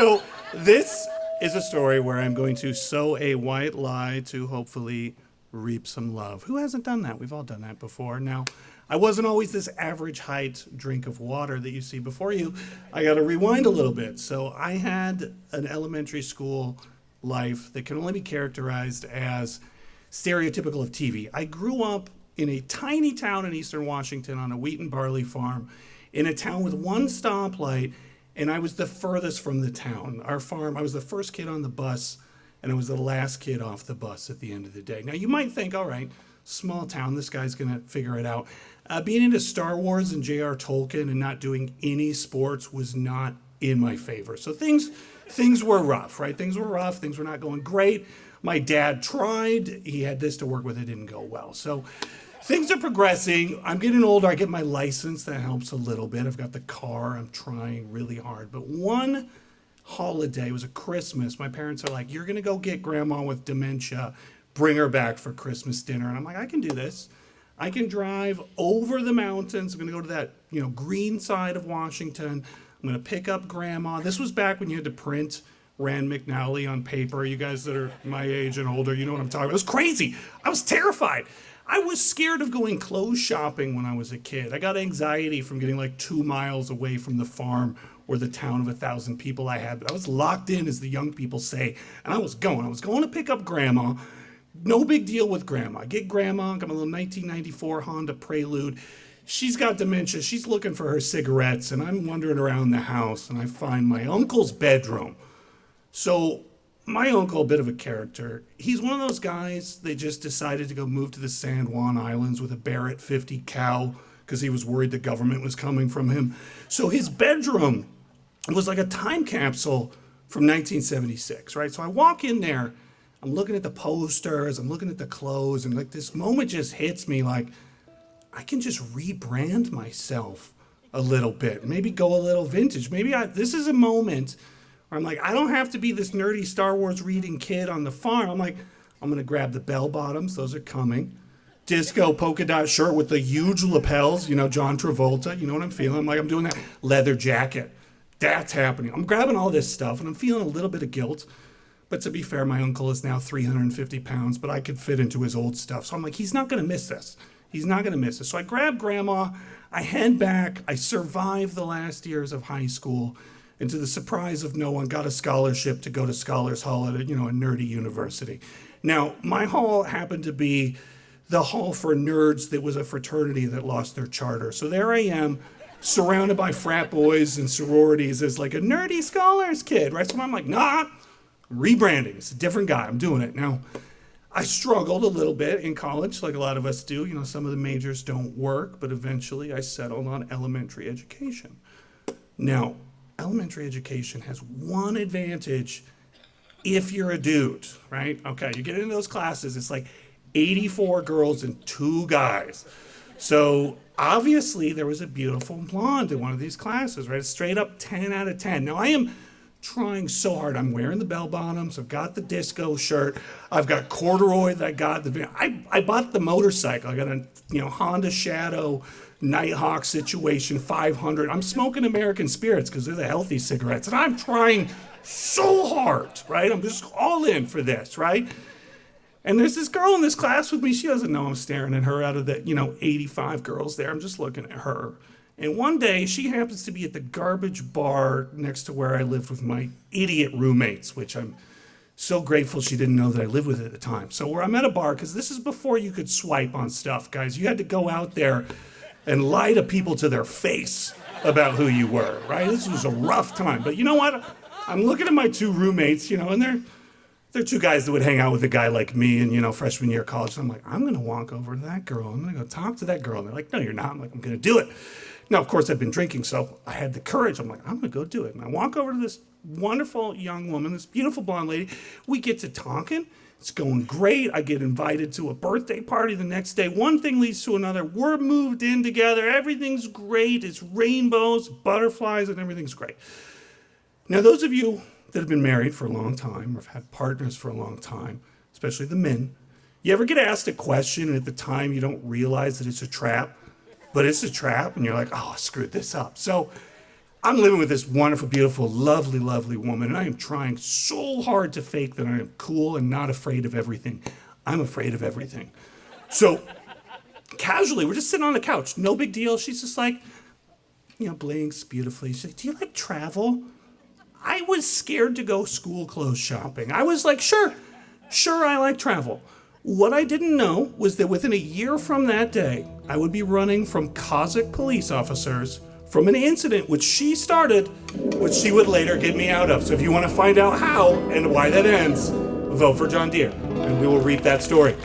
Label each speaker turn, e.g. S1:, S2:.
S1: So this is a story where I'm going to sow a white lie to hopefully reap some love. Who hasn't done that? We've all done that before. Now, I wasn't always this average height drink of water that you see before you. I got to rewind a little bit. So I had an elementary school life that can only be characterized as stereotypical of TV. I grew up in a tiny town in eastern Washington on a wheat and barley farm in a town with one stoplight, and I was the furthest from the town. Our farm, I was the first kid on the bus, and I was the last kid off the bus at the end of the day. Now, you might think, all right, small town, this guy's going to figure it out. Being into Star Wars and J.R. Tolkien and not doing any sports was not in my favor. So things were rough, right? Things were rough. Things were not going great. My dad tried. He had this to work with. It didn't go well. So things are progressing. I'm getting older. I get my license. That helps a little bit. I've got the car. I'm trying really hard. But one holiday, it was a Christmas, my parents are like, you're going to go get grandma with dementia, bring her back for Christmas dinner. And I'm like, I can do this. I can drive over the mountains. I'm going to go to that, green side of Washington. I'm going to pick up grandma. This was back when you had to print Rand McNally on paper. You guys that are my age and older, you know what I'm talking about. It was crazy. I was terrified. I was scared of going clothes shopping when I was a kid. I got anxiety from getting like 2 miles away from the farm or the town of 1,000 people I had. But I was locked in, as the young people say, and I was going. I was going to pick up grandma. No big deal with grandma. Get grandma. Got my little 1994 Honda Prelude. She's got dementia. She's looking for her cigarettes, and I'm wandering around the house, and I find my uncle's bedroom. So my uncle, a bit of a character, he's one of those guys that just decided to go move to the San Juan Islands with a Barrett 50 cow because he was worried the government was coming from him. So his bedroom was like a time capsule from 1976, right? So I walk in there, I'm looking at the posters, I'm looking at the clothes, and like this moment just hits me like, I can just rebrand myself a little bit, maybe go a little vintage. This is a moment where I'm like, I don't have to be this nerdy Star Wars reading kid on the farm. I'm like, I'm gonna grab the bell bottoms, those are coming. Disco polka dot shirt with the huge lapels, John Travolta, you know what I'm feeling? I'm doing that. Leather jacket, that's happening. I'm grabbing all this stuff and I'm feeling a little bit of guilt. But to be fair, my uncle is now 350 pounds, but I could fit into his old stuff. So I'm like, he's not gonna miss this. He's not gonna miss this. So I grab grandma, I head back, I survived the last years of high school, and to the surprise of no one, got a scholarship to go to Scholars Hall at a nerdy university. Now, my hall happened to be the hall for nerds that was a fraternity that lost their charter. So there I am, surrounded by frat boys and sororities as like a nerdy scholars kid, right? So I'm like, nah, rebranding. It's a different guy. I'm doing it. Now, I struggled a little bit in college, like a lot of us do. Some of the majors don't work, but eventually I settled on elementary education. Now, elementary education has one advantage if you're a dude, right? Okay, you get into those classes, it's like 84 girls and 2 guys. So obviously there was a beautiful blonde in one of these classes, right? It's straight up 10 out of 10. Now I am trying so hard. I'm wearing the bell bottoms. I've got the disco shirt. I've got corduroy that I got. I bought the motorcycle. I got a Honda Shadow Nighthawk Situation 500. I'm smoking American Spirits because they're the healthy cigarettes. And I'm trying so hard, right? I'm just all in for this, right? And there's this girl in this class with me. She doesn't know I'm staring at her out of the 85 girls there. I'm just looking at her. And one day, she happens to be at the garbage bar next to where I lived with my idiot roommates, which I'm so grateful she didn't know that I lived with at the time. So I'm at a bar, because this is before you could swipe on stuff, guys. You had to go out there and lie to people to their face about who you were, right? This was a rough time. But you know what? I'm looking at my 2 roommates, and they're 2 guys that would hang out with a guy like me in, freshman year of college. So I'm like, I'm going to walk over to that girl. I'm going to go talk to that girl. And they're like, no, you're not. I'm like, I'm going to do it. Now, of course, I've been drinking, so I had the courage. I'm like, I'm going to go do it. And I walk over to this wonderful young woman, this beautiful blonde lady. We get to talking. It's going great. I get invited to a birthday party the next day. One thing leads to another. We're moved in together. Everything's great. It's rainbows, butterflies, and everything's great. Now, those of you that have been married for a long time or have had partners for a long time, especially the men, you ever get asked a question and at the time you don't realize that it's a trap? But it's a trap, and you're like, oh, I screwed this up. So I'm living with this wonderful, beautiful, lovely, lovely woman, and I am trying so hard to fake that I am cool and not afraid of everything. I'm afraid of everything. So, casually, we're just sitting on the couch. No big deal. She's just like, blinks beautifully. She's like, do you like travel? I was scared to go school clothes shopping. I was like, sure, I like travel. What I didn't know was that within a year from that day, I would be running from Kazakh police officers from an incident which she started, which she would later get me out of. So if you want to find out how and why that ends, vote for John Deere, and we will reap that story.